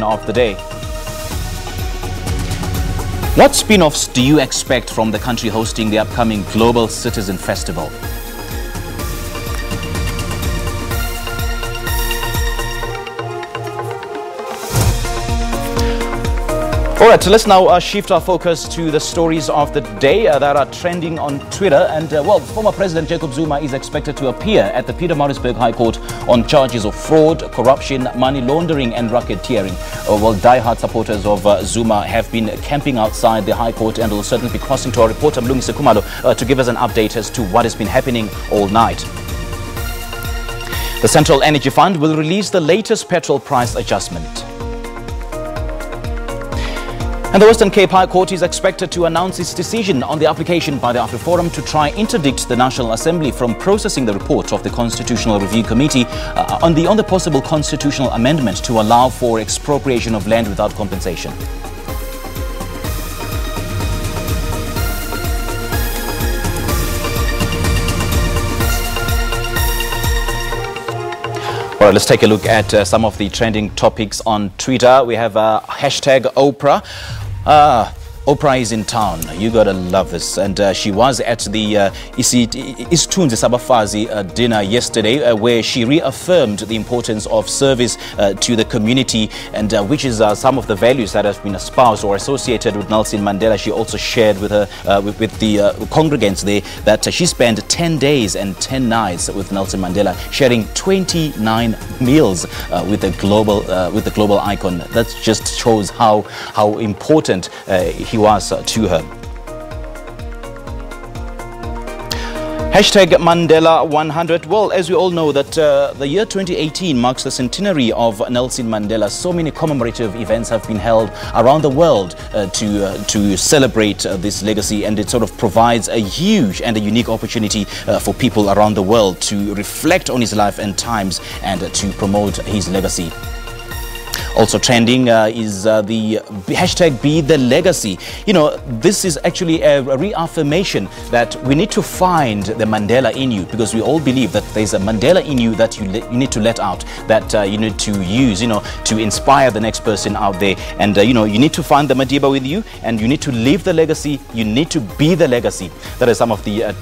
of the day. What spin-offs do you expect from the country hosting the upcoming Global Citizen Festival? All right, so let's now shift our focus to the stories of the day that are trending on Twitter. And, former President Jacob Zuma is expected to appear at the Pietermaritzburg High Court on charges of fraud, corruption, money laundering and racketeering. Die-hard supporters of Zuma have been camping outside the High Court and will certainly be crossing to our reporter, Mlungisi Khumalo, to give us an update as to what has been happening all night. The Central Energy Fund will release the latest petrol price adjustment. And the Western Cape High Court is expected to announce its decision on the application by the AfriForum to try interdict the National Assembly from processing the report of the Constitutional Review Committee on the possible constitutional amendment to allow for expropriation of land without compensation. All right, let's take a look at some of the trending topics on Twitter. We have hashtag Oprah. Oprah is in town. You gotta love this. And she was at the Isithunzi Sabafazi dinner yesterday, where she reaffirmed the importance of service to the community, and which is some of the values that have been espoused or associated with Nelson Mandela. She also shared with her with the congregants there that she spent 10 days and 10 nights with Nelson Mandela, sharing 29 meals with the global icon. That just shows how important he was to her. Hashtag Mandela 100. Well, as we all know that the year 2018 marks the centenary of Nelson Mandela. So many commemorative events have been held around the world to celebrate this legacy, and it sort of provides a huge and a unique opportunity for people around the world to reflect on his life and times and to promote his legacy. Also trending is the hashtag Be the Legacy. You know, this is actually a reaffirmation that we need to find the Mandela in you, because we all believe that there's a Mandela in you that you need to let out, that you need to use, to inspire the next person out there. And, you need to find the Madiba with you, and you need to leave the legacy. You need to be the legacy. That is some of the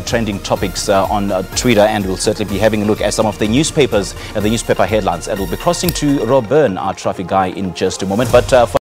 trending topics on Twitter, and we'll certainly be having a look at some of the newspapers, the newspaper headlines. And we'll be crossing to Robin, our traffic guy, in just a moment. But